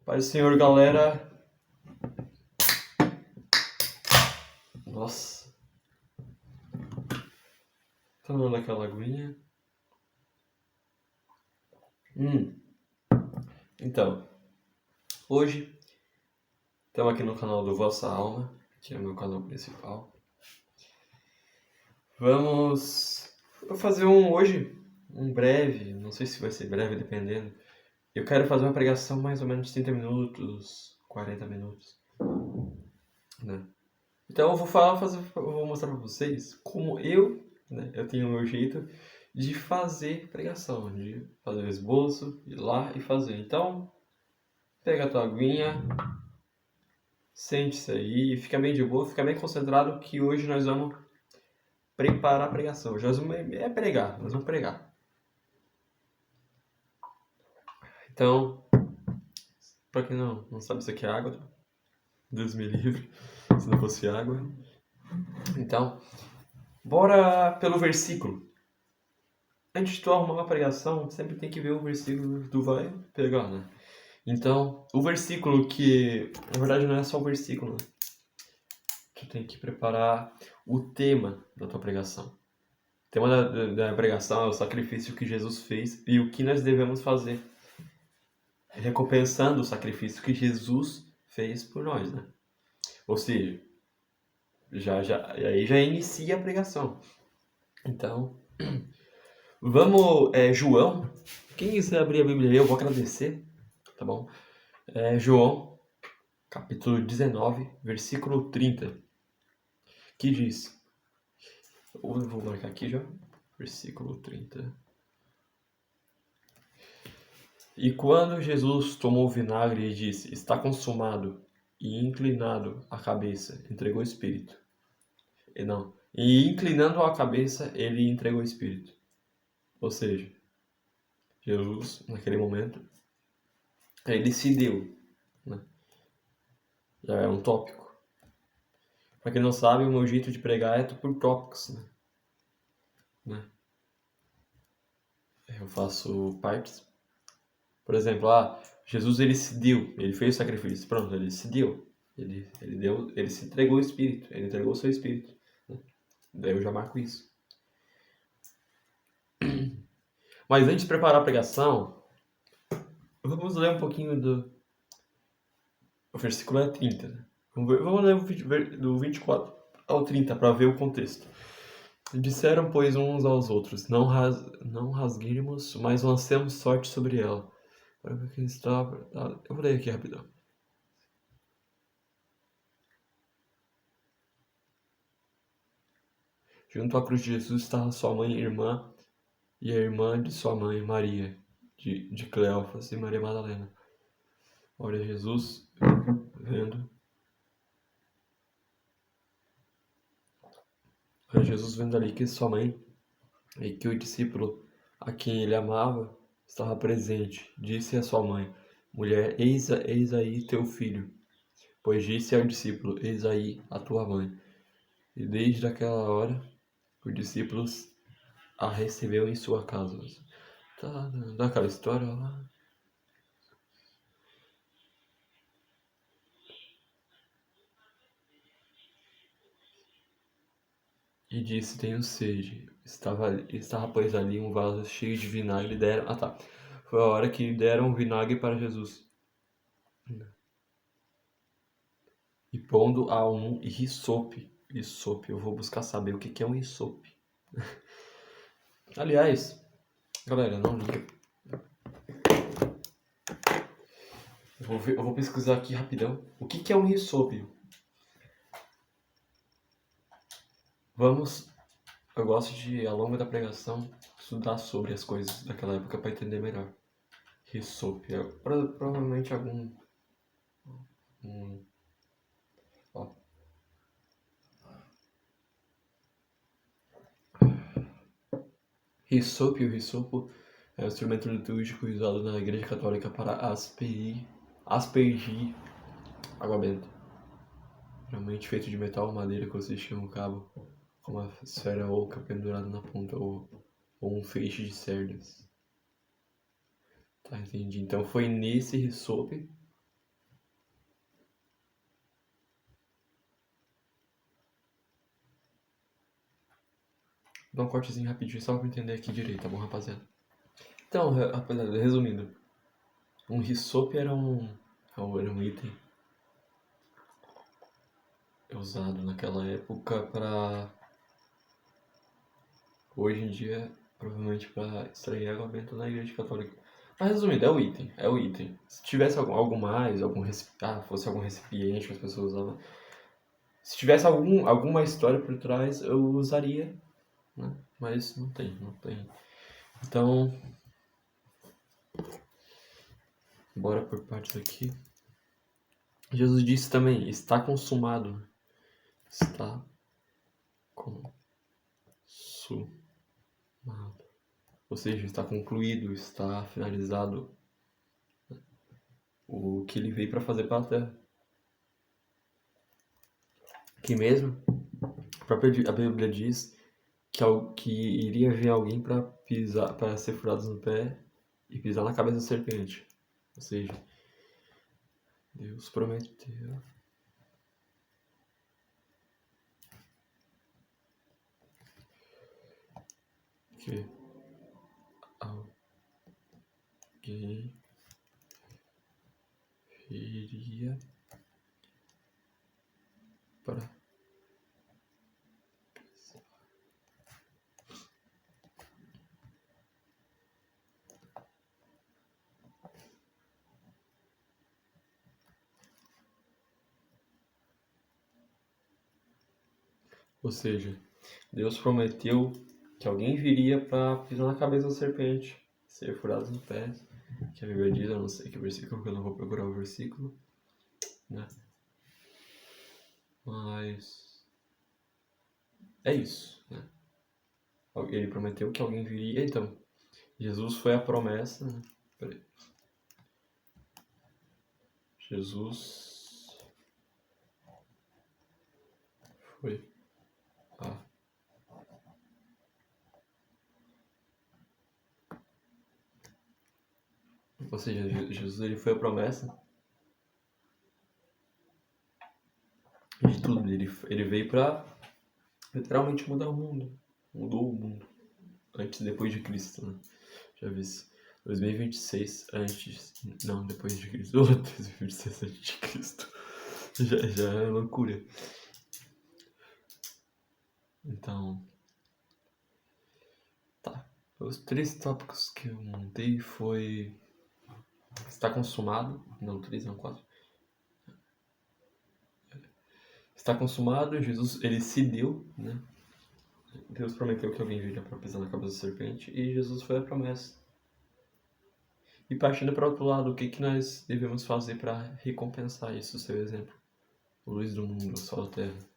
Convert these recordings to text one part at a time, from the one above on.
Paz do Senhor, galera. Nossa. Tomando aquela aguinha. Então, hoje estamos aqui no canal do Vossa Alma, que é o meu canal principal. Vamos fazer hoje um breve, não sei se vai ser breve, dependendo. Eu quero fazer uma pregação mais ou menos 30 minutos, 40 minutos, né? Então eu vou mostrar para vocês como eu tenho o meu jeito de fazer pregação, de fazer o esboço, ir lá e fazer. Então, pega a tua aguinha, sente-se aí, fica bem de boa, fica bem concentrado que hoje nós vamos preparar a pregação. Hoje nós vamos pregar, nós vamos pregar. Então, para quem não sabe, isso aqui é água, Deus me livre, se não fosse água. Então, bora pelo versículo. Antes de tu arrumar uma pregação, sempre tem que ver o versículo que tu vai pegar, né? Então, o versículo que... Na verdade, não é só o versículo, né? Tu tem que preparar o tema da tua pregação. O tema da pregação é o sacrifício que Jesus fez e o que nós devemos fazer. Recompensando o sacrifício que Jesus fez por nós, né? Ou seja, aí já inicia a pregação. Então, vamos... João, quem quiser abrir a Bíblia aí, eu vou agradecer, tá bom? João, capítulo 19, versículo 30, que diz... Eu vou marcar aqui já, versículo 30. E quando Jesus tomou o vinagre e disse, está consumado, e inclinado a cabeça, entregou o Espírito. E inclinando a cabeça, ele entregou o Espírito. Ou seja, Jesus, naquele momento, ele se deu, né? Já é um tópico. Para quem não sabe, o meu jeito de pregar é por tópicos, né? Eu faço partes. Por exemplo, Jesus ele se deu, ele fez o sacrifício, pronto, ele se deu. Ele se entregou o Espírito, ele entregou o seu Espírito, né? Daí eu já marco isso. Mas antes de preparar a pregação, vamos ler um pouquinho do... O versículo é 30, né? Vamos ler do 24 ao 30 para ver o contexto. Disseram, pois, uns aos outros, não rasguemos, mas lancemos sorte sobre ela. Para ver quem está... Eu vou ler aqui rapidão. Junto à cruz de Jesus estava sua mãe e irmã, e a irmã de sua mãe, Maria, de Cleófas e Maria Madalena. Olha, Jesus vendo ali que sua mãe e que o discípulo a quem ele amava estava presente, disse a sua mãe, mulher, eis aí teu filho. Pois disse ao discípulo, eis aí a tua mãe. E desde aquela hora, os discípulos a recebeu em sua casa. Tá, daquela história lá. E disse, tenho sede. Estava, pois, ali um vaso cheio de vinagre. Deram... Foi a hora que deram vinagre para Jesus. E pondo a um hisope. Hisope, eu vou buscar saber o que é um hisope. Aliás, galera, não liga. Eu vou pesquisar aqui rapidão. O que é um hisope? Eu gosto de, ao longo da pregação, estudar sobre as coisas daquela época para entender melhor. Hisope, provavelmente algum... ó. Hisope, o hisopo é um instrumento litúrgico usado na Igreja Católica para aspergir água benta. Geralmente feito de metal ou madeira, consiste em um cabo com uma esfera oca pendurada na ponta ou um feixe de cerdas. Tá, entendi. Então foi nesse hisope dar um cortezinho rapidinho só pra eu entender aqui direito, tá bom, rapaziada? Então, rapaziada, resumindo. Um risope era um item usado naquela época para... Hoje em dia, provavelmente para extrair água benta na igreja católica. Mas resumindo, é o item. Se tivesse algo mais, fosse algum recipiente que as pessoas usavam. Se tivesse alguma história por trás, eu usaria, né? Mas não tem. Então, bora por partes aqui. Jesus disse também, está consumado. Está consumado. Ou seja, está concluído, está finalizado o que ele veio para fazer para a Terra. Que mesmo, a Bíblia diz que iria vir alguém para pisar, para ser furado no pé e pisar na cabeça da serpente. Ou seja, Deus prometeu que alguém viria para... Ou seja, Deus prometeu que alguém viria para pisar na cabeça da serpente, ser furado no pé, que a Bíblia diz, eu não sei que versículo, porque eu não vou procurar o versículo, né? Mas é isso, né? Ele prometeu que alguém viria, então, Jesus foi a promessa, né? Peraí. Jesus foi a... Ou seja, Jesus ele foi a promessa de tudo. Ele veio para literalmente mudar o mundo. Mudou o mundo. Antes e depois de Cristo, né? Já vi isso. 2026 antes... Não, depois de Cristo. 2026 antes de Cristo. Já é loucura. Então... Tá. Os 3 tópicos que eu montei foi... Está consumado. Não, 3 não, 4. Está consumado, Jesus, ele se deu, né? Deus prometeu que alguém viria para pisar na cabeça da serpente e Jesus foi a promessa. E partindo para outro lado, o que nós devemos fazer para recompensar isso, seu exemplo? O luz do mundo, o sol da terra.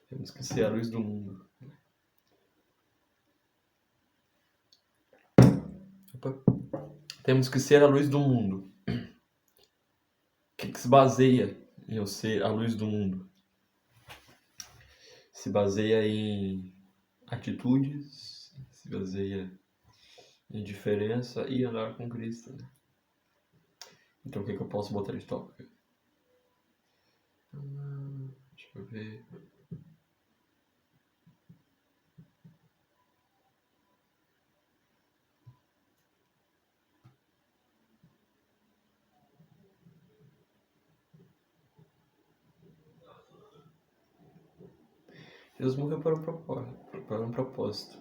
Temos que ser a luz do mundo. Opa. Temos que ser a luz do mundo. O que se baseia em eu ser a luz do mundo? Se baseia em atitudes, se baseia em diferença e andar com Cristo, né? Então o que eu posso botar de tópico? Deixa eu ver. Jesus morreu para um propósito.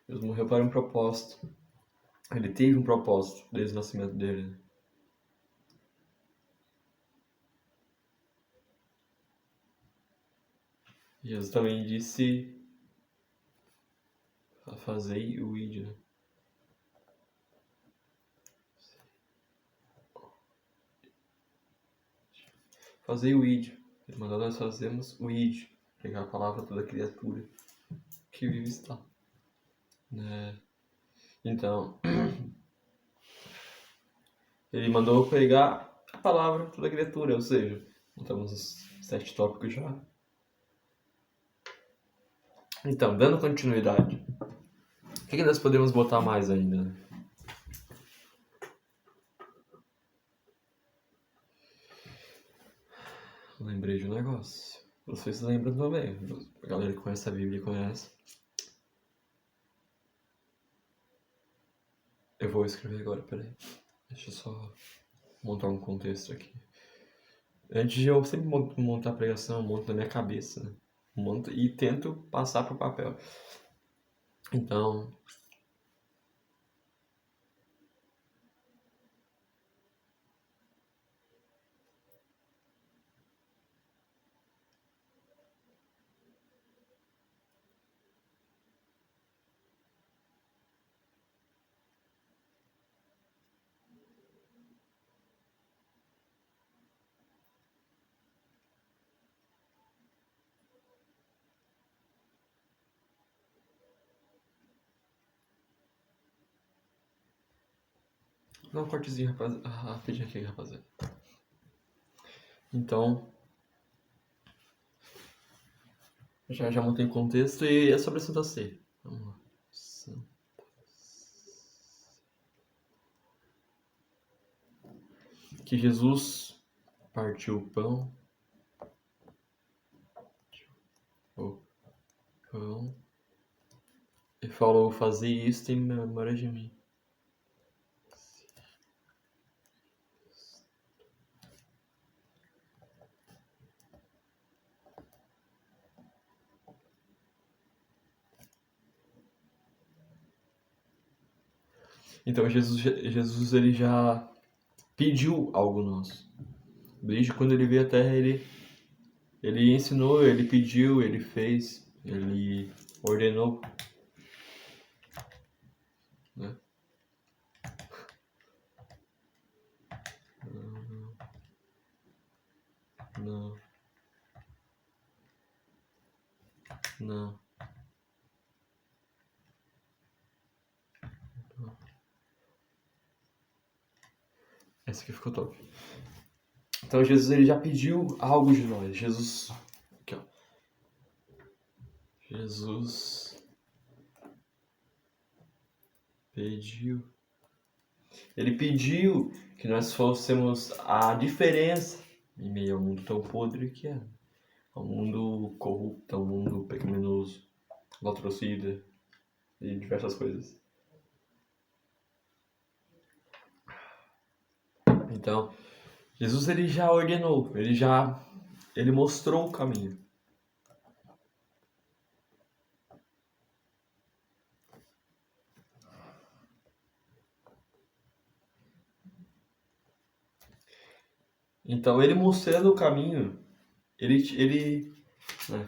Jesus morreu para um propósito. Ele teve um propósito desde o nascimento dele. Jesus também disse a fazer o id, né? fazer o id. Ele mandou nós fazermos o id, pegar a palavra toda criatura que vive está. Né? Então, ele mandou pegar a palavra toda criatura, ou seja, montamos os 7 tópicos já. Então, dando continuidade, o que nós podemos botar mais ainda? Né? Lembrei de um negócio. Vocês lembram também. A galera que conhece a Bíblia conhece. Eu vou escrever agora, peraí. Deixa eu só montar um contexto aqui. Antes de eu sempre montar a pregação, eu monto na minha cabeça, né? Monto e tento passar pro papel. Então, dá um cortezinho, rapidinho aqui, rapaziada. Então, já montei o contexto e é sobre a Santa Ceia. Vamos lá. Que Jesus partiu o pão e falou: "Fazei isto em memória de mim." Então Jesus ele já pediu algo nosso. Desde quando ele veio à Terra, ele ensinou, ele pediu, ele fez, ele ordenou, né? Não. Essa aqui ficou top. Então Jesus ele já pediu algo de nós. Jesus, aqui ó. Jesus pediu. Ele pediu que nós fôssemos a diferença em meio ao mundo tão podre que é. Ao mundo corrupto, ao mundo pecaminoso, latrocida e diversas coisas. Então, Jesus ele já ordenou, ele mostrou o caminho. Então, ele mostrando o caminho, né?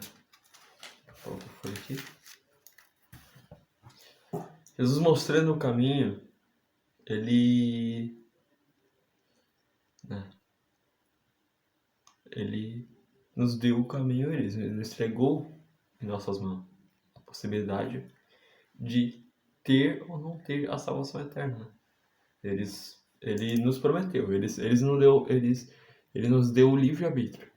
Pronto, foi aqui. Jesus mostrando o caminho, né? Ele nos deu o caminho, ele nos entregou em nossas mãos a possibilidade de ter ou não ter a salvação eterna. Ele nos prometeu, ele nos deu o livre-arbítrio.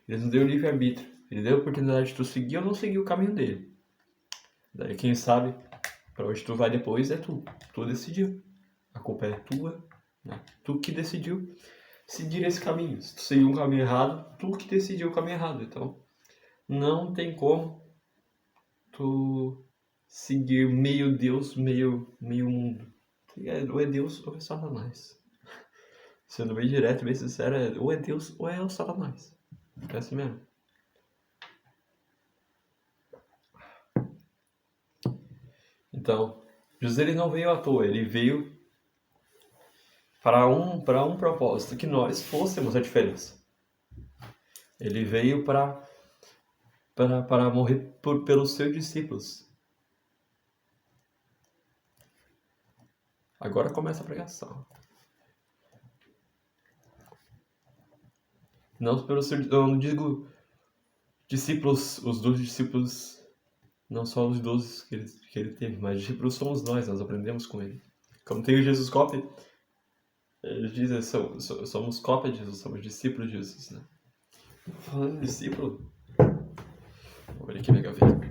Ele nos deu o livre-arbítrio. Ele deu a oportunidade de tu seguir ou não seguir o caminho dele. Daí quem sabe pra onde tu vai depois é tu. Tu decidiu. A culpa é tua, né? Tu que decidiu seguir esse caminho. Se tu seguiu um caminho errado, tu que decidiu o caminho errado. Então, não tem como tu seguir meio Deus, meio mundo. Ou é Deus ou é Satanás. Sendo bem direto, bem sincero, ou é Deus ou é o Satanás. É assim mesmo. Então, Jesus ele não veio à toa, ele veio para um propósito, que nós fôssemos a diferença. Ele veio para morrer pelos seus discípulos. Agora começa a pregação. Não pelo ser, eu não digo discípulos, os 12 discípulos, não só os 12 que ele teve, mas discípulos somos nós aprendemos com ele. Como tem o Jesus cópia, ele diz, somos cópia de Jesus, somos discípulos de Jesus, né? Falando em discípulo, vou ver aqui minha gaveta.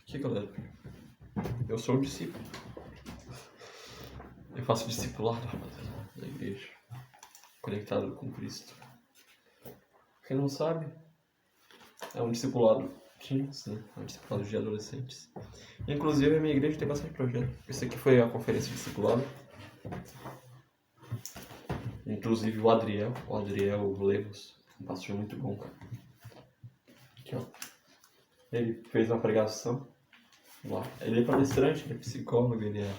Aqui, galera, eu sou um discípulo. Eu faço discipulado, rapaziada, na igreja, conectado com Cristo. Quem não sabe, é um discipulado teens, né? É um discipulado de adolescentes. Inclusive, a minha igreja tem bastante projeto. Esse aqui foi a conferência de discipulado. Inclusive o Adriel Lemos, um pastor muito bom, cara. Aqui, ó. Ele fez uma pregação lá. Ele é palestrante, ele é psicólogo, ele é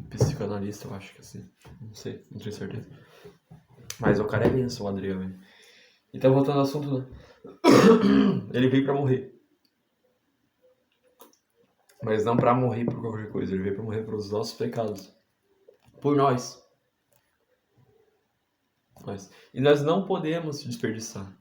psicanalista, eu acho que assim. Não sei, não tenho certeza. Mas o cara é benção, o Adriel. Hein? Então, voltando ao assunto, né? Ele veio pra morrer. Mas não pra morrer por qualquer coisa, ele veio pra morrer pelos nossos pecados. Por nós. E nós não podemos desperdiçar.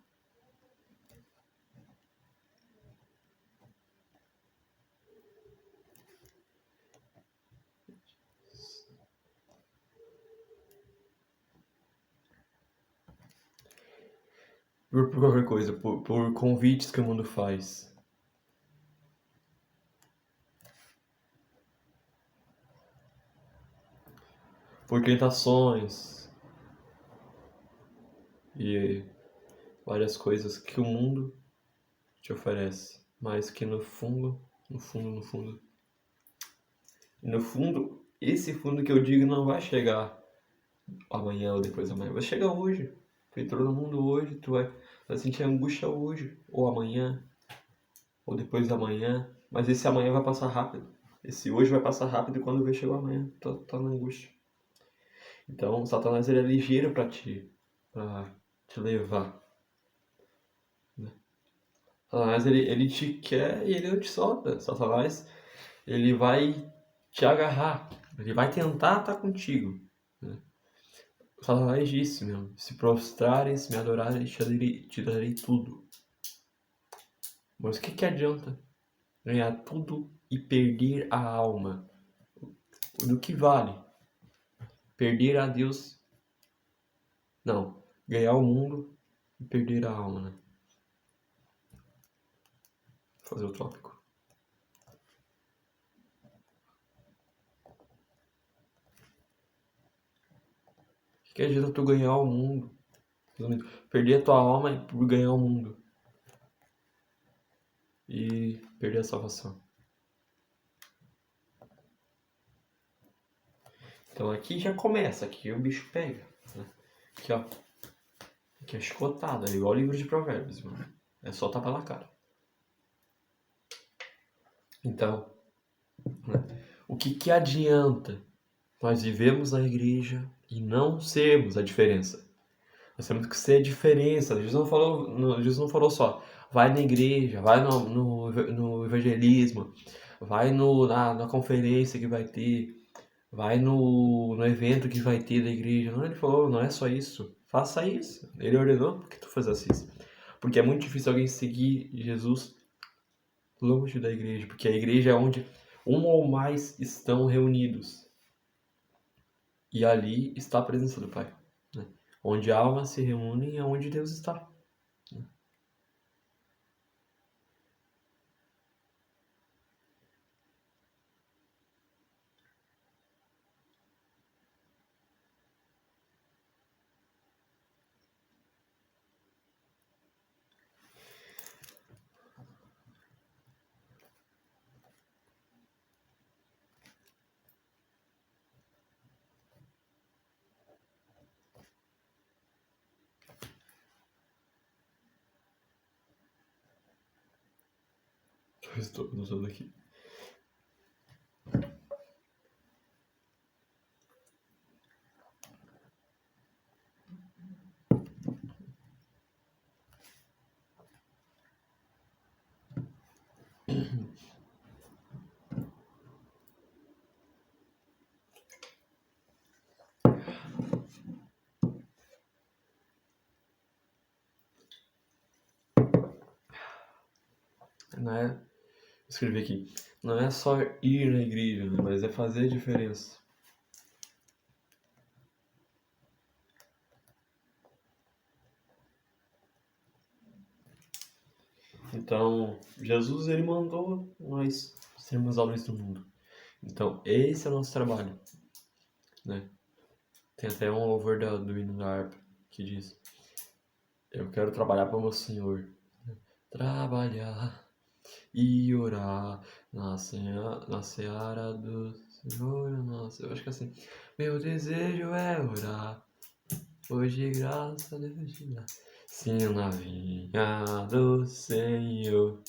Por qualquer coisa, por convites que o mundo faz. Por tentações. E várias coisas que o mundo te oferece. Mas que no fundo, esse fundo que eu digo não vai chegar amanhã ou depois da manhã. Vai chegar hoje. Tu entrou no mundo hoje, tu vai sentir angústia hoje, ou amanhã, ou depois da manhã. Mas esse amanhã vai passar rápido. Esse hoje vai passar rápido e quando vê chegou amanhã, tá na angústia. Então, Satanás ele é ligeiro pra te levar. Né? Satanás ele te quer e ele não te solta. Satanás ele vai te agarrar. Ele vai tentar estar contigo. Né? Satanás disse, meu, se prostrares, me adorares, te darei tudo. Mas o que adianta ganhar tudo e perder a alma? Do que vale? Perder a Deus? Não. Ganhar o mundo e perder a alma, né? Vou fazer o tópico. O que adianta tu ganhar o mundo? Perder a tua alma por ganhar o mundo. E perder a salvação. Então aqui já começa, aqui o bicho pega. Né? Aqui, ó. Aqui é chicotada, é igual o livro de provérbios, mano. É só tapa na cara. Então, né? O que adianta nós vivemos na igreja e não sermos a diferença? Nós temos que ser a diferença. Jesus não falou só, vai na igreja, vai no evangelismo, vai na conferência que vai ter, vai no evento que vai ter da igreja. Não, ele falou, não é só isso. Faça isso. Ele ordenou que tu fizesse isso. Porque é muito difícil alguém seguir Jesus longe da igreja, porque a igreja é onde um ou mais estão reunidos. E ali está a presença do Pai. Né? Onde almas se reúnem é onde Deus está. Eu estou usando aqui. Não é, escrevi aqui, não é só ir na igreja, né, mas é fazer diferença. Então, Jesus, ele mandou nós sermos a luz do mundo. Então, esse é o nosso trabalho, né? Tem até um louvor do hino da harpa que diz: eu quero trabalhar para o meu Senhor. Trabalhar e orar na seara do Senhor nosso. Eu acho que é assim. Meu desejo é orar, hoje graças a Deus te dá. Sim, na vinha do Senhor.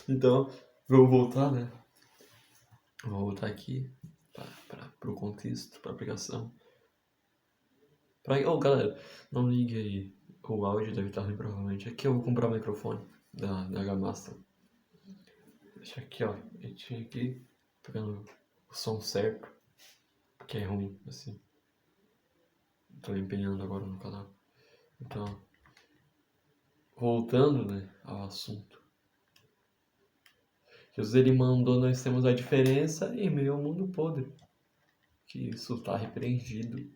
Então, vamos voltar, né? Vou voltar aqui para o contexto, para a aplicação. Galera, não ligue aí. O áudio deve estar ruim, provavelmente. Aqui eu vou comprar o microfone da H-Master. Deixa aqui, ó. Editinho aqui, pegando o som certo, porque é ruim, assim. Tô empenhando agora no canal. Então, voltando, né, ao assunto. Jesus, ele mandou nós temos a diferença em meio ao mundo podre. Que isso tá repreendido.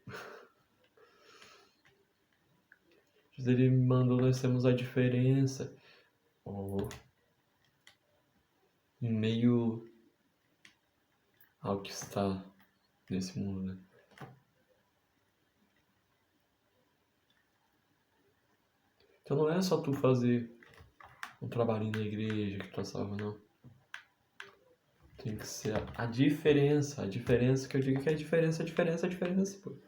Jesus, ele mandou nós temos a diferença em meio ao que está nesse mundo, né? Então não é só tu fazer um trabalhinho na igreja que tu salva, não. Tem que ser a diferença. A diferença que eu digo que é a diferença, pô.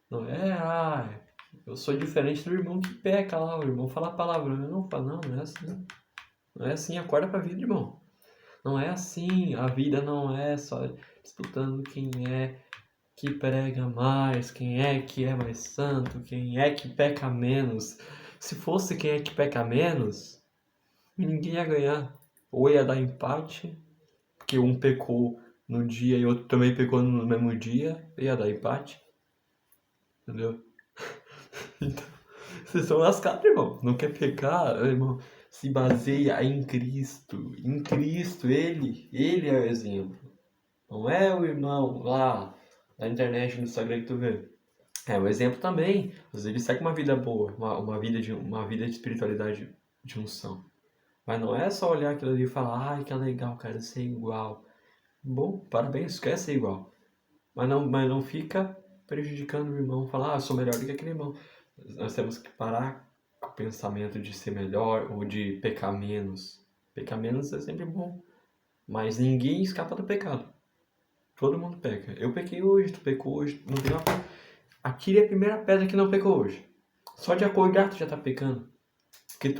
Não é, eu sou diferente do irmão que peca lá, o irmão fala a palavra, eu não falo, não é assim. Não é assim, acorda pra vida, irmão. Não é assim, a vida não é só disputando quem é que prega mais, quem é que é mais santo, quem é que peca menos. Se fosse quem é que peca menos, ninguém ia ganhar. Ou ia dar empate, porque um pecou num dia e outro também pecou no mesmo dia, ia dar empate. Entendeu? Então, vocês são lascados, irmão. Não quer pecar, irmão. Se baseia em Cristo. Em Cristo, Ele é o exemplo. Não é o irmão lá na internet, no Instagram que tu vê. É o exemplo também. Às vezes ele segue uma vida boa, uma vida de espiritualidade, de unção. Mas não é só olhar aquilo ali e falar, ai, que legal, cara, ser igual. Bom, parabéns, quer ser igual. Mas não fica prejudicando o irmão, falar, eu sou melhor do que aquele irmão. Nós temos que parar com o pensamento de ser melhor ou de pecar menos. Pecar menos é sempre bom. Mas ninguém escapa do pecado. Todo mundo peca. Eu pequei hoje, tu pecou hoje. Não tem uma... Atire a primeira pedra que não pecou hoje. Só de acordar tu já tá pecando. Porque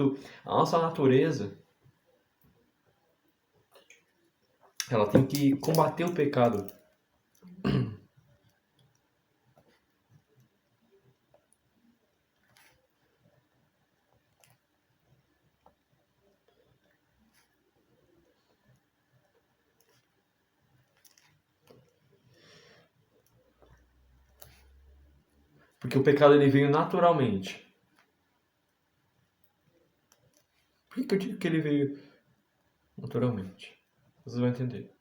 a nossa natureza, ela tem que combater o pecado. Porque o pecado ele veio naturalmente. Por que eu digo que ele veio naturalmente? Vocês vão entender.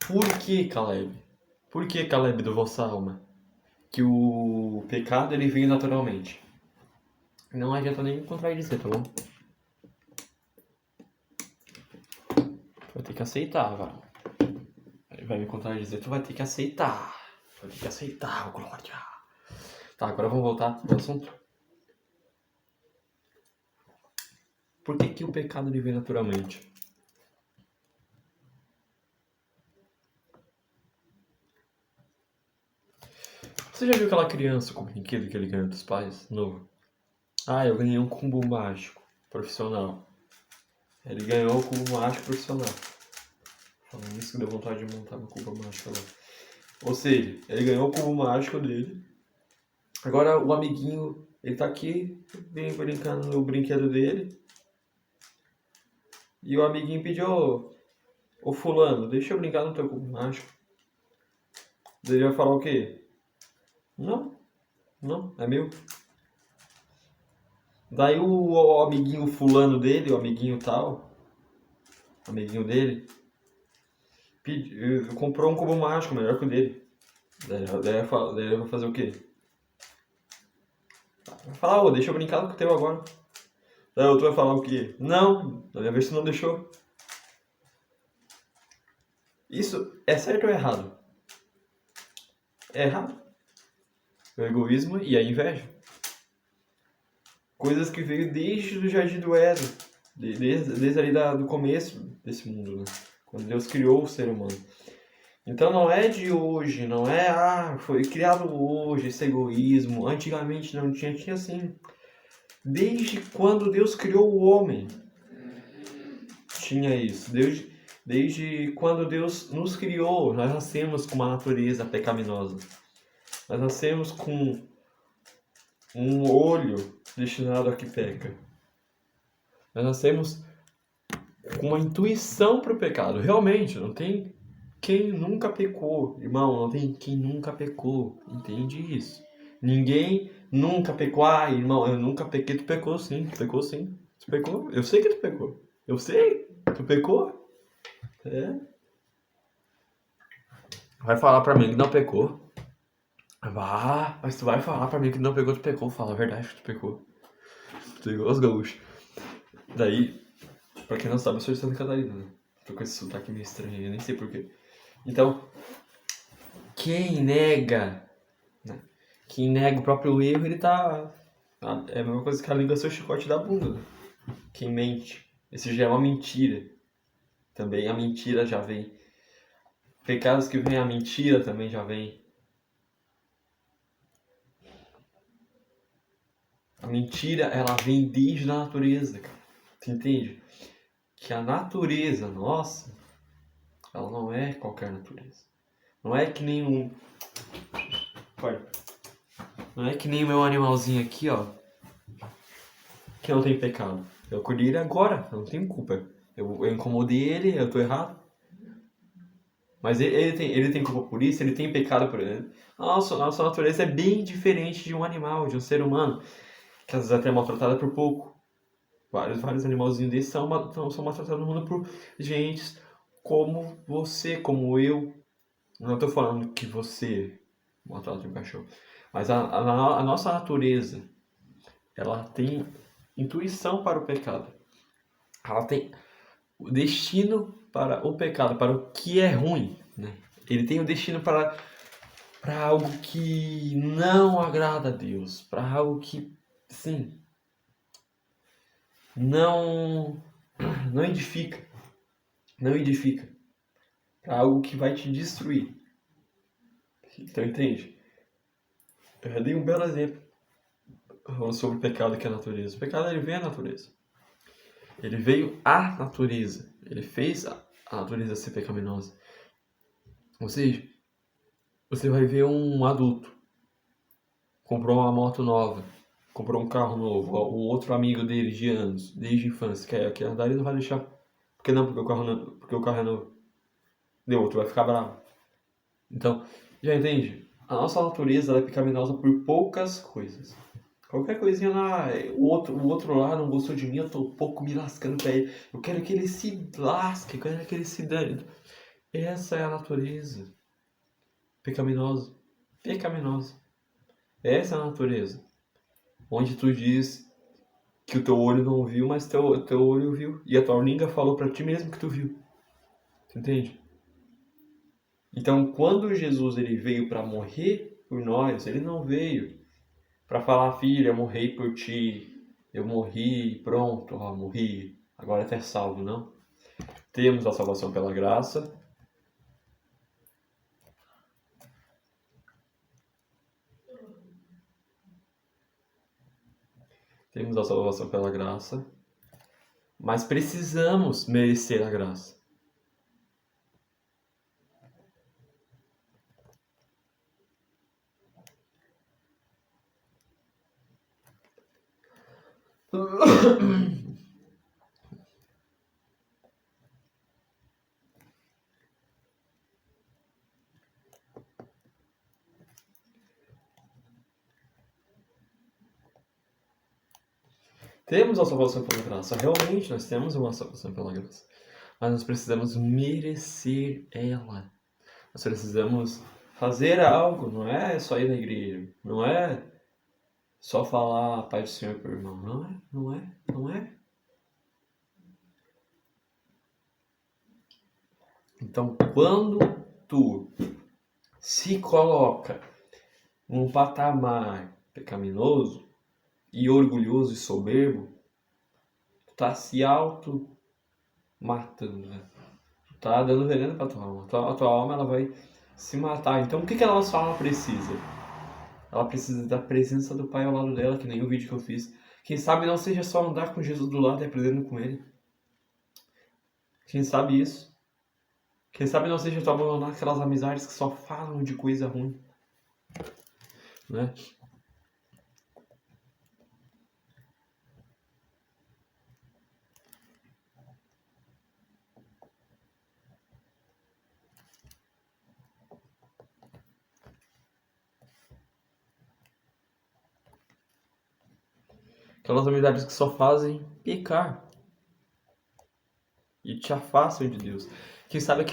Por que, Caleb? Por que, Caleb do vossa alma? Que o pecado ele veio naturalmente. Não adianta nem contradizer, tá bom? Vai ter que aceitar agora. Vai me contradizer, tu vai ter que aceitar. Vai ter que aceitar, Glória. Tá, agora vamos voltar pro assunto. Por que o pecado ele vem naturalmente? Você já viu aquela criança com o brinquedo que ele ganhou dos pais? Novo. Ah, eu ganhei um cubo mágico profissional. Ele ganhou o cubo mágico profissional. Falando isso que deu vontade de montar meu cubo mágico lá. Ou seja, ele ganhou o cubo mágico dele. Agora o amiguinho, ele tá aqui, vem brincando no brinquedo dele. E o amiguinho pediu, ô fulano, deixa eu brincar no teu cubo mágico. Ele vai falar o quê? Não, não, é meu. Daí o amiguinho fulano dele, o amiguinho tal, o amiguinho dele, comprou um cubo mágico melhor que o dele. Daí ele vai fazer o quê? Vai falar, ô, deixa eu brincar com o teu agora. Daí o outro vai falar o quê? Não, daí vai ver se não deixou. Isso é certo ou errado? É errado. O egoísmo e a inveja. Coisas que veio desde o Jardim do Éden. Desde ali do começo desse mundo, né? Quando Deus criou o ser humano. Então não é de hoje, não é, foi criado hoje esse egoísmo. Antigamente não tinha assim. Desde quando Deus criou o homem, tinha isso. Desde quando Deus nos criou, nós nascemos com uma natureza pecaminosa. Nós nascemos com um olho destinado a que peca. Nós nascemos com uma intuição para o pecado. Realmente, não tem quem nunca pecou. Irmão, não tem quem nunca pecou. Entende isso? Ninguém nunca pecou. Ah, irmão, eu nunca pequei. Tu pecou sim, tu pecou sim. Tu pecou? Eu sei que tu pecou. Eu sei. Tu pecou? É. Vai falar pra mim que não pecou. Ah, mas tu vai falar pra mim que não pecou, tu pecou. Fala a verdade que tu pecou. Tu é igual os gaúchos. Daí, pra quem não sabe, eu sou de Santa Catarina, né? Tô com esse sotaque meio estranho, eu nem sei porquê. Então, quem nega, né? Quem nega o próprio erro, ele tá... É a mesma coisa que a língua seu chicote da bunda, né? Quem mente. Esse já é uma mentira. Também a mentira já vem. Pecados que vem a mentira também já vem. A mentira, ela vem desde a natureza, cara. Você entende? Que a natureza nossa, ela não é qualquer natureza. Não é que nem um... Não é que nem o meu animalzinho aqui, ó. Que não tem pecado. Eu acordei ele agora, eu não tenho culpa. Eu incomodei ele, eu tô errado. Mas ele tem culpa por isso, ele tem pecado por ele. Nossa natureza é bem diferente de um animal, de um ser humano, que às vezes até é maltratada por pouco. Vários animalzinhos desses são maltratados no mundo por gente como você, como eu. Não estou falando que você maltrata um cachorro. Mas a nossa natureza, ela tem intuição para o pecado. Ela tem o destino para o pecado, para o que é ruim, né? Ele tem o destino para algo que não agrada a Deus, para algo que, sim, não edifica, não edifica, para algo que vai te destruir. Então entende? Eu já dei um belo exemplo sobre o pecado que é a natureza. O pecado, ele vem à natureza. Ele veio à natureza. Ele fez a natureza ser pecaminosa. Ou seja, você vai ver um adulto, comprou uma moto nova, comprou um carro novo, o outro amigo dele de anos, desde a infância, que andar, ele não vai deixar. Por que não? Porque o carro é novo. O outro vai ficar bravo. Então, já entende? A nossa natureza, ela é pecaminosa por poucas coisas. Qualquer coisinha lá, o outro lá não gostou de mim, eu tô um pouco me lascando pra ele. Eu quero que ele se lasque, eu quero que ele se dane. Essa é a natureza pecaminosa. Pecaminosa. Essa é a natureza. Onde tu diz que o teu olho não viu, mas teu olho viu. E a tua língua falou pra ti mesmo que tu viu. Tu entende? Então, quando Jesus ele veio para morrer por nós, ele não veio para falar, filha, eu morri por ti. Eu morri, pronto, ó, morri. Agora até salvo, não? Temos a salvação pela graça. Temos a salvação pela graça. Mas precisamos merecer a graça. Temos a salvação pela graça. Realmente, nós temos uma salvação pela graça. Mas nós precisamos merecer ela. Nós precisamos fazer algo. Não é só ir na igreja. Não é só falar a paz do Senhor pro irmão. Não é. Então, quando tu se coloca num patamar pecaminoso e orgulhoso e soberbo, tu tá se auto-matando, né? Tu tá dando veneno pra tua alma. A tua alma, ela vai se matar. Então, o que a nossa alma precisa? Ela precisa da presença do Pai ao lado dela, que nem o vídeo que eu fiz. Quem sabe não seja só andar com Jesus do lado e aprendendo com Ele. Quem sabe isso? Quem sabe não seja tu abandonar aquelas amizades que só falam de coisa ruim, né? Aquelas amizades que só fazem pecar e te afastam de Deus. Quem sabe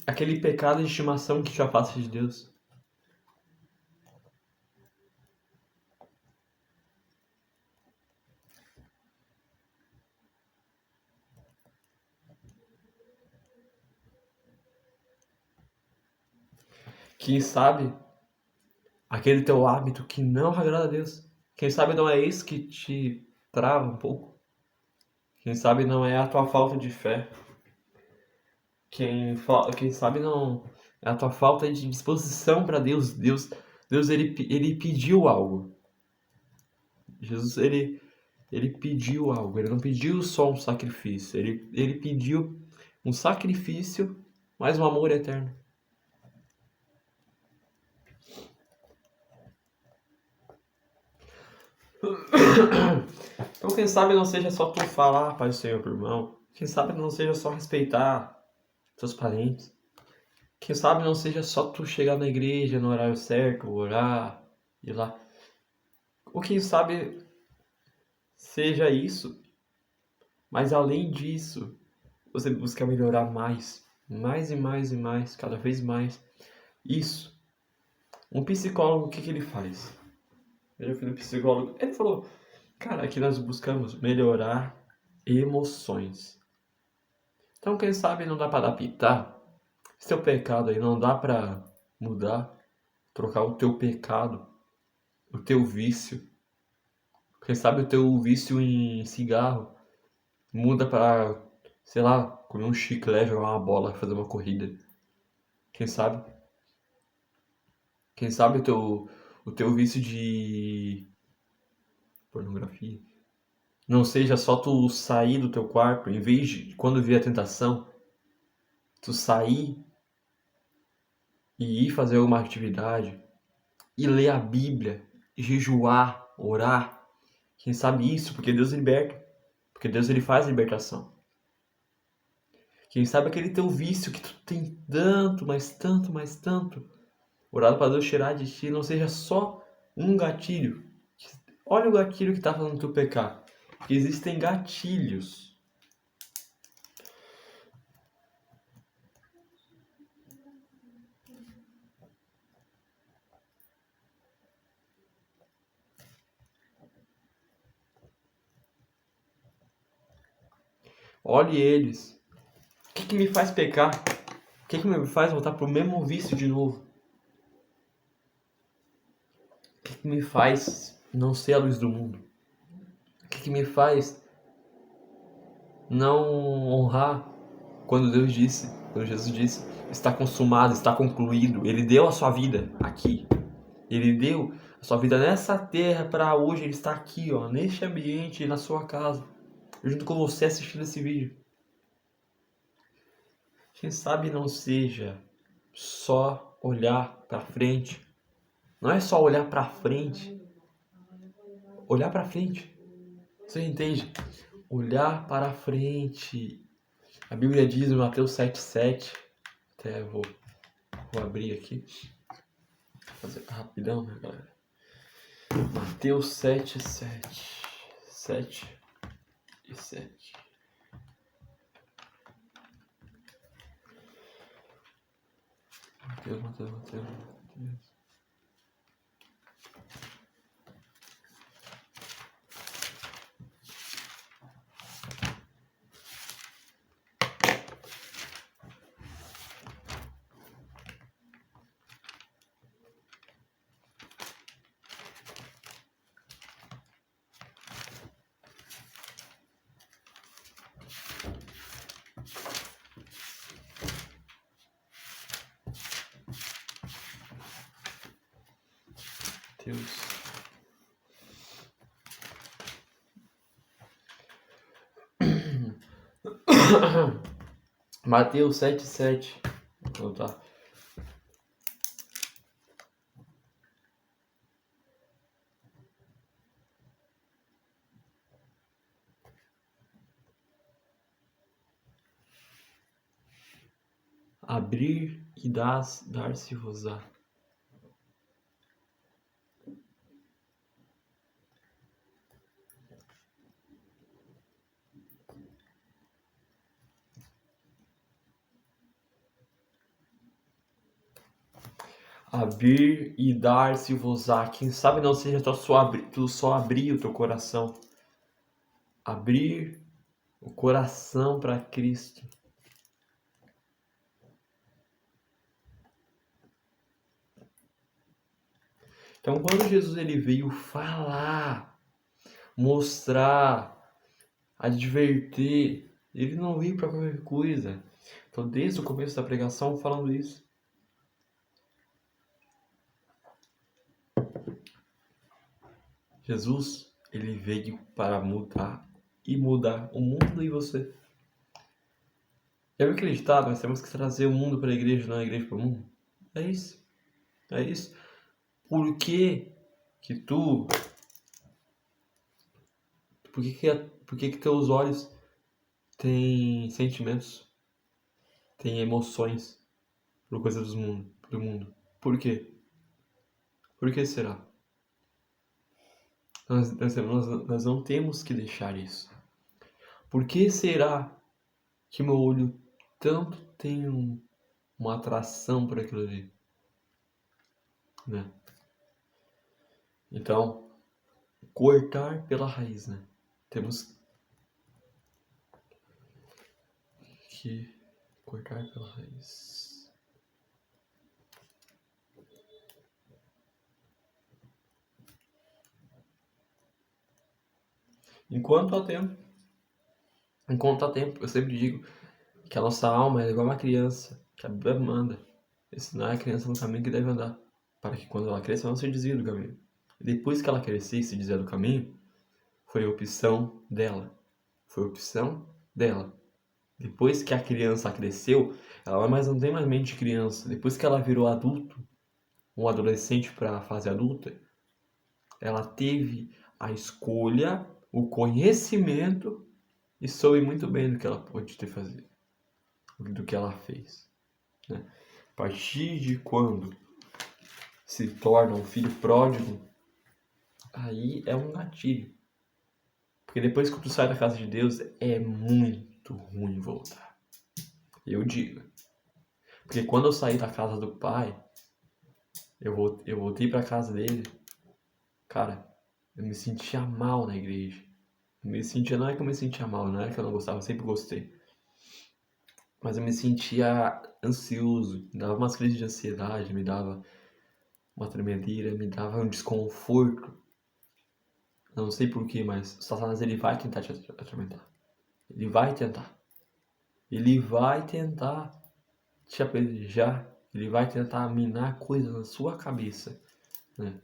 aquele pecado de estimação que te afasta de Deus. Quem sabe aquele teu hábito que não agrada a Deus. Quem sabe não é isso que te trava um pouco. Quem sabe não é a tua falta de fé. Quem sabe não é a tua falta de disposição para Deus. Deus ele pediu algo. Jesus ele pediu algo. Ele não pediu só um sacrifício. Ele pediu um sacrifício, mais um amor eterno. Então, quem sabe não seja só tu falar Pai do Senhor pro irmão. Quem sabe não seja só respeitar seus parentes. Quem sabe não seja só tu chegar na igreja no horário certo, orar, ir lá. Ou quem sabe seja isso, mas além disso, você busca melhorar mais e mais e mais, cada vez mais. Isso. Um psicólogo, o que ele faz? Eu já fui no psicólogo, ele falou, cara, aqui nós buscamos melhorar emoções. Então, quem sabe não dá para adaptar? Se teu pecado aí não dá para mudar, trocar o teu pecado, o teu vício. Quem sabe o teu vício em cigarro muda para, sei lá, comer um chiclete, jogar uma bola, fazer uma corrida. Quem sabe? Quem sabe o teu vício de pornografia não seja só tu sair do teu quarto, em vez de, quando vier a tentação, tu sair e ir fazer alguma atividade, e ler a Bíblia, jejuar, orar. Quem sabe isso? Porque Deus liberta. Porque Deus ele faz libertação. Quem sabe aquele teu vício que tu tem tanto, mas tanto, mas tanto, orado para Deus tirar de ti, não seja só um gatilho. Olha o gatilho que está falando tu pecar. Porque existem gatilhos. Olhe eles. O que me faz pecar? O que me faz voltar pro mesmo vício de novo? O que me faz não ser a luz do mundo? O que me faz não honrar quando Jesus disse, está consumado, está concluído. Ele deu a sua vida aqui. Ele deu a sua vida nessa terra para hoje ele estar aqui, ó, neste ambiente, na sua casa, junto com você assistindo esse vídeo. Quem sabe não seja só olhar para frente. Não é só olhar para frente. Olhar para frente. Você entende? Olhar para frente. A Bíblia diz em Mateus 7,7. Até eu vou abrir aqui. Vou fazer rapidão, né, galera? Mateus 7,7. e 7. Mateus. Mateus 7:7. Então tá. Abrir e dar-se-vos-á. Abrir e dar-se-vos-á. Quem sabe não seja tu só abrir o teu coração. Abrir o coração para Cristo. Então, quando Jesus ele veio falar, mostrar, advertir, ele não veio para qualquer coisa. Então, desde o começo da pregação, falando isso. Jesus, ele veio para mudar e mudar o mundo e você. Já viu aquele ditado? Nós temos que trazer o mundo para a igreja, não a igreja para o mundo. É isso. É isso. Por que que tu... Por que teus olhos têm sentimentos, têm emoções por coisas do mundo? Por quê? Por que será? Nós não temos que deixar isso. Por que será que meu olho tanto tem uma atração por aquilo ali? Né? Então, cortar pela raiz, né? Temos que cortar pela raiz. Enquanto há tempo. Eu sempre digo que a nossa alma é igual uma criança, que a Bíblia manda ensinar a criança no caminho que deve andar, para que quando ela cresça não se desvie do caminho. E depois que ela crescer e se desviar do caminho, foi opção dela. Foi opção dela. Depois que a criança cresceu, ela não tem mais mente de criança. Depois que ela virou adulto, um adolescente para a fase adulta, ela teve a escolha, o conhecimento e soube muito bem do que ela pôde ter fazido, do que ela fez. Né? A partir de quando se torna um filho pródigo, aí é um gatilho. Porque depois que tu sai da casa de Deus, é muito ruim voltar. Eu digo. Porque quando eu saí da casa do pai, eu voltei pra casa dele, cara, eu me sentia mal na igreja. Não é que eu me sentia mal, não é que eu não gostava, eu sempre gostei. Mas eu me sentia ansioso, me dava umas crises de ansiedade, me dava uma tremedeira, me dava um desconforto. Não sei porquê, mas o Satanás ele vai tentar te atormentar. Ele vai tentar. Ele vai tentar te apedrejar. Ele vai tentar minar coisas na sua cabeça, né?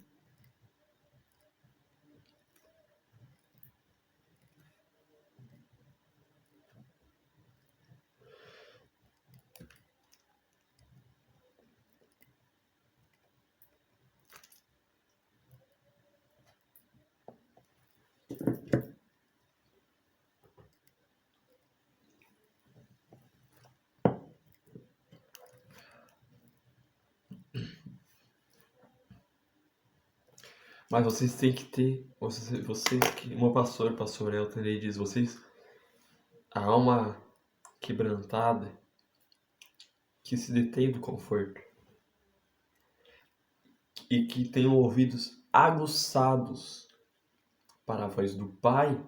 Mas vocês têm que ter, meu pastor Elton, ele diz, vocês alma quebrantada, que se detém do conforto e que tem ouvidos aguçados para a voz do Pai,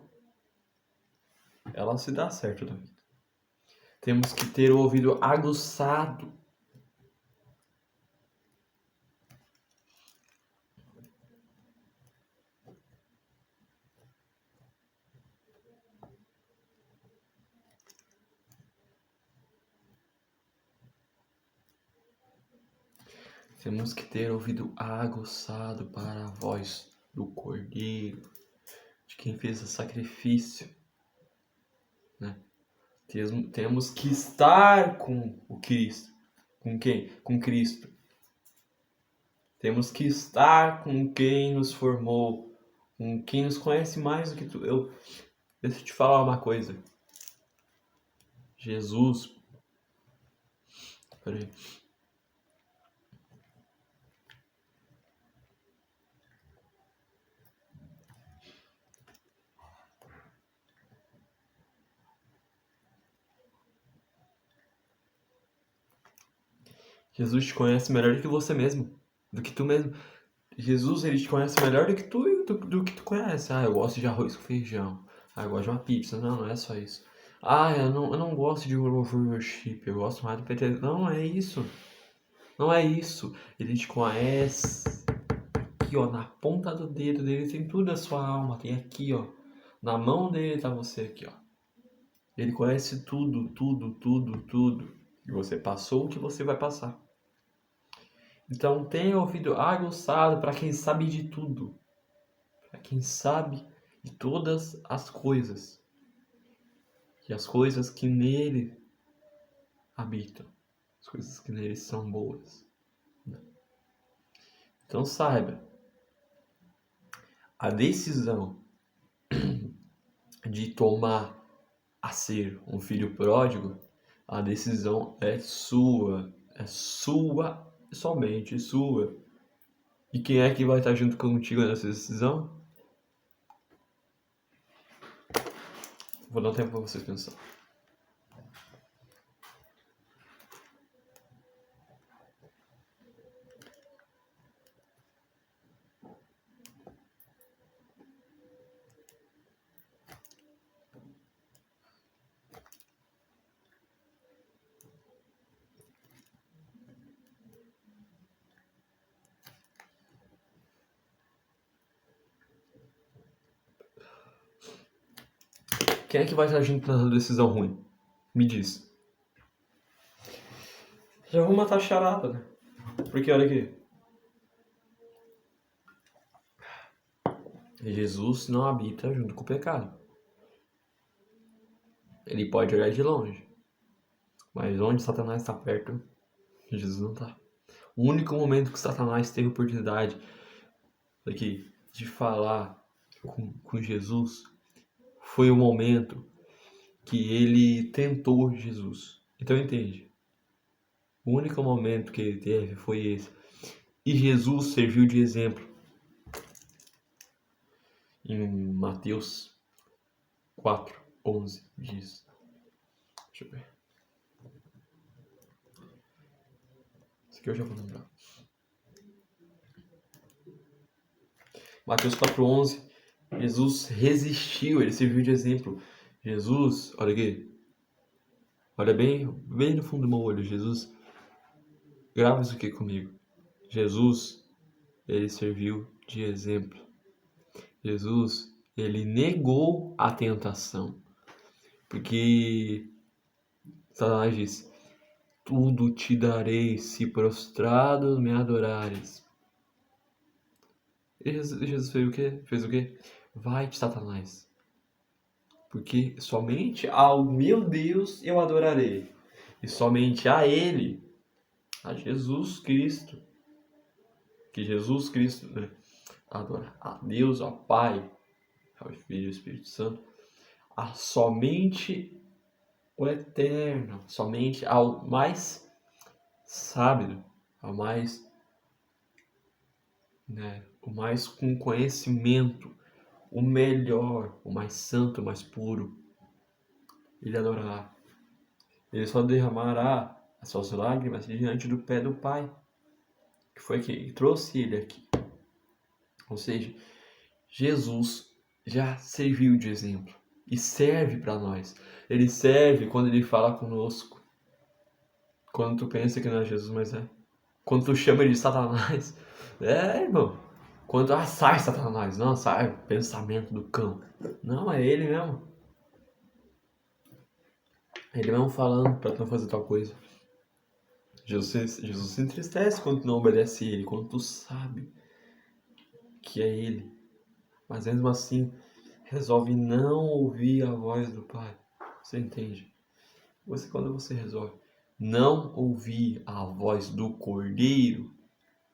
ela se dá certo na vida. Temos que ter o ouvido aguçado. Temos que ter ouvido aguçado para a voz do Cordeiro, de quem fez o sacrifício, né? Temos que estar com o Cristo. Com quem? Com Cristo. Temos que estar com quem nos formou, com quem nos conhece mais do que tu. Deixa eu te falar uma coisa. Jesus. Peraí. Jesus te conhece melhor do que você mesmo. Do que tu mesmo. Jesus, ele te conhece melhor do que tu e do que tu conhece. Ah, eu gosto de arroz com feijão. Ah, eu gosto de uma pizza. Não, não é só isso. Ah, eu não gosto de worship. Eu gosto mais do PT. Não, é isso. Não é isso. Ele te conhece. Aqui, ó, na ponta do dedo dele tem tudo a sua alma. Tem aqui, ó. Na mão dele tá você aqui, ó. Ele conhece tudo, tudo, tudo, tudo. E você passou o que você vai passar. Então tenha ouvido aguçado para quem sabe de tudo. Para quem sabe de todas as coisas. E as coisas que nele habitam. As coisas que nele são boas. Então saiba, a decisão de tomar a ser um filho pródigo, a decisão é sua, somente sua. E quem é que vai estar junto contigo nessa decisão? Vou dar um tempo para vocês pensar. Quem é que vai estar junto nessa decisão ruim? Me diz. Já vou matar a charada, né? Porque olha aqui. Jesus não habita junto com o pecado. Ele pode olhar de longe. Mas onde Satanás está perto, Jesus não está. O único momento que Satanás teve oportunidade aqui, de falar com Jesus foi o momento que ele tentou Jesus. Então entende? O único momento que ele teve foi esse. E Jesus serviu de exemplo. Em Mateus 4:11 diz. Deixa eu ver. Isso aqui eu já vou lembrar. Mateus 4:11. Jesus resistiu, ele serviu de exemplo. Jesus, olha aqui. Olha bem no fundo do meu olho. Jesus, grava isso aqui comigo. Jesus, ele serviu de exemplo. Jesus, ele negou a tentação. Porque Satanás diz: tudo te darei se prostrado me adorares. E Jesus fez o quê? Vai-te, Satanás. Porque somente ao meu Deus eu adorarei. E somente a Ele, a Jesus Cristo, que Jesus Cristo, né, adora a Deus, ao Pai, ao Filho e ao Espírito Santo, a somente o Eterno, somente ao mais sábio, ao mais, né, o mais com conhecimento, o melhor, o mais santo, o mais puro. ele adorará. Ele só derramará as suas lágrimas diante do pé do Pai, que foi quem trouxe ele aqui. Ou seja, Jesus já serviu de exemplo e serve para nós. Ele serve quando ele fala conosco. Quando tu pensa que não é Jesus, mas é. Quando tu chama ele de Satanás, irmão. Quando sai Satanás, não sai pensamento do cão. Não, é ele mesmo. Ele mesmo falando para tu não fazer tal coisa. Jesus se entristece quando tu não obedece a ele, quando tu sabe que é ele. Mas mesmo assim, resolve não ouvir a voz do Pai. Você entende? Quando você resolve não ouvir a voz do Cordeiro,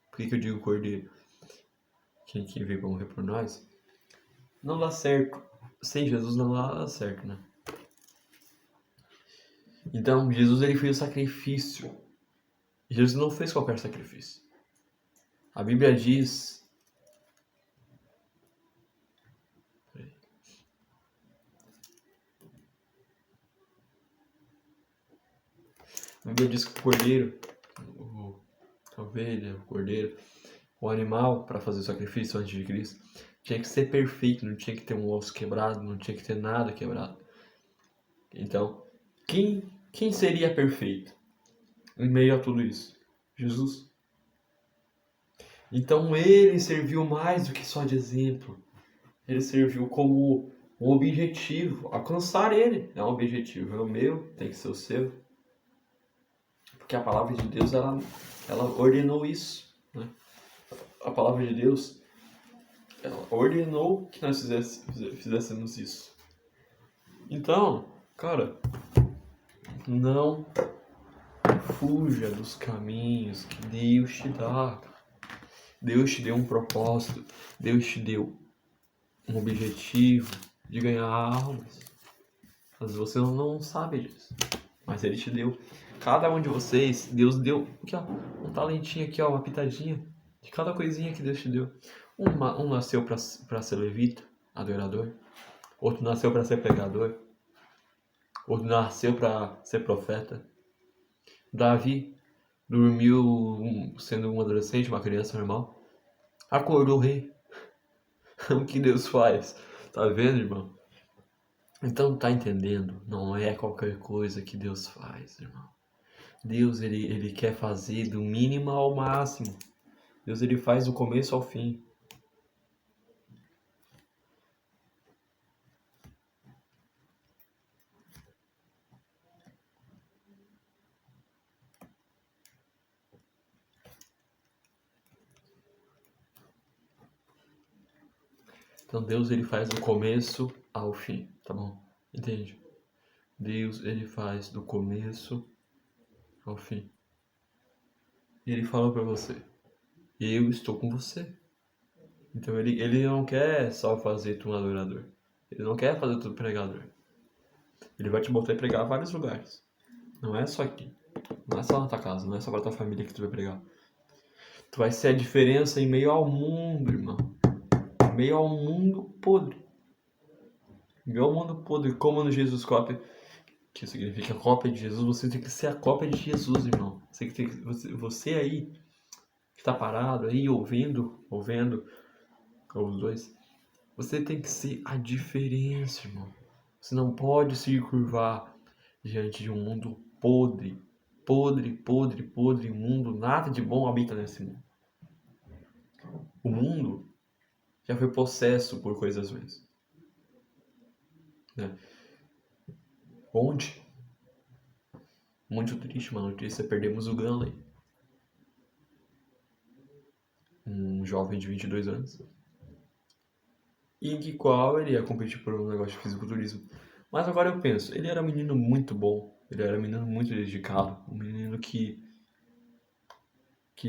por que eu digo Cordeiro? Quem veio para morrer por nós, não dá certo. Sem Jesus não dá certo, né? Então, Jesus ele fez o sacrifício. Jesus não fez qualquer sacrifício. A Bíblia diz... A Bíblia diz que o cordeiro, a ovelha, o cordeiro, o animal para fazer o sacrifício antes de Cristo, tinha que ser perfeito, não tinha que ter um osso quebrado, não tinha que ter nada quebrado. Então, quem seria perfeito em meio a tudo isso? Jesus. Então ele serviu mais do que só de exemplo. Ele serviu como um objetivo. Alcançar ele é um objetivo. É o meu, tem que ser o seu. Porque a palavra de Deus, ela ordenou isso. Né? A palavra de Deus, ela ordenou que nós fizéssemos isso. Então, cara, não fuja dos caminhos que Deus te dá. Deus te deu um propósito. Deus te deu um objetivo de ganhar almas. Mas você não sabe disso. Mas Ele te deu. Cada um de vocês, Deus deu aqui, ó, um talentinho aqui, ó, uma pitadinha de cada coisinha que Deus te deu. Um nasceu para ser levita, adorador. Outro nasceu para ser pregador. Outro nasceu para ser profeta. Davi dormiu sendo um adolescente, uma criança normal. Acordou rei. O que Deus faz? Tá vendo, irmão? Então tá entendendo? Não é qualquer coisa que Deus faz, irmão. Deus, ele quer fazer do mínimo ao máximo. Deus, ele faz do começo ao fim. Então Deus, ele faz do começo ao fim, tá bom? Entende? Deus, ele faz do começo ao fim. E ele falou pra você, eu estou com você. Então ele não quer só fazer tu um adorador. Ele não quer fazer tu pregador. Ele vai te botar e pregar em vários lugares. Não é só aqui. Não é só na tua casa, não é só pra tua família que tu vai pregar. Tu vai ser a diferença em meio ao mundo, irmão. Em meio ao mundo podre. Em meio ao mundo podre, como no Jesus Cópia, que significa cópia de Jesus, você tem que ser a cópia de Jesus, irmão. Você aí, que tá parado aí, ouvindo, ou os dois, você tem que ser a diferença, irmão. Você não pode se curvar diante de um mundo podre. Podre, mundo. Nada de bom habita nesse mundo. O mundo já foi possesso por coisas ruins. Né? Ontem, muito triste, uma notícia, perdemos o Ganley. Um jovem de 22 anos. E que qual ele ia competir por um negócio de fisiculturismo. Mas agora eu penso, ele era um menino muito bom. Ele era um menino muito dedicado. Um menino que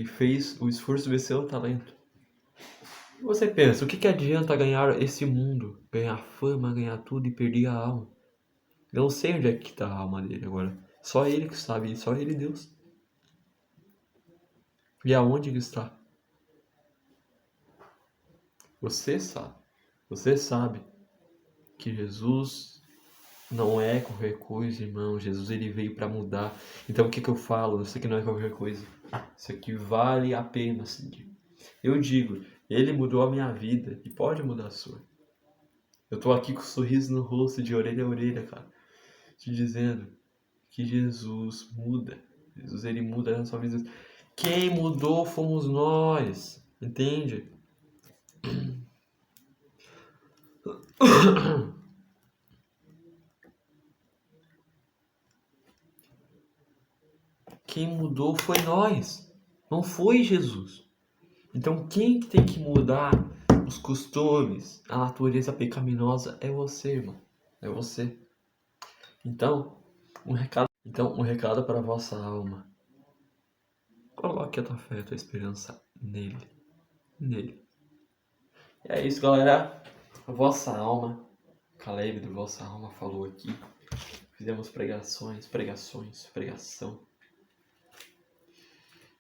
fez o esforço vencer o talento. E você pensa, o que adianta ganhar esse mundo? Ganhar fama, ganhar tudo e perder a alma? Eu não sei onde é que está a alma dele agora. Só ele que sabe, só ele Deus. E aonde que está? Você sabe. Você sabe que Jesus Não é qualquer coisa, irmão. Jesus, ele veio para mudar. Então, o que que eu falo? Isso aqui não é qualquer coisa. Isso aqui vale a pena seguir. Eu digo, ele mudou a minha vida e pode mudar a sua. Eu tô aqui com um sorriso no rosto, de orelha a orelha, cara, te dizendo que Jesus muda. Jesus, ele muda na sua vida. Quem mudou fomos nós, entende? Quem mudou foi nós, não foi Jesus. Então quem que tem que mudar os costumes, a natureza pecaminosa é você, irmão. É você. Então, um recado para a vossa alma. Coloque a tua fé, a tua esperança nele. Nele. E é isso, galera. A vossa alma, Caleb do Vossa Alma falou aqui. Fizemos pregação.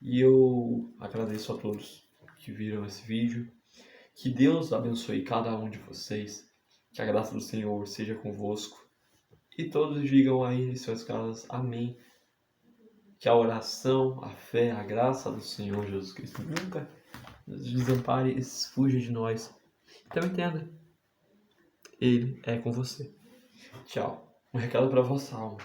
E eu agradeço a todos que viram esse vídeo. Que Deus abençoe cada um de vocês. Que a graça do Senhor seja convosco. E todos digam aí em suas casas, amém. Que a oração, a fé, a graça do Senhor Jesus Cristo nunca nos desampare e fuja de nós. Então entenda, Ele é com você. Tchau. Um recado para vossa alma.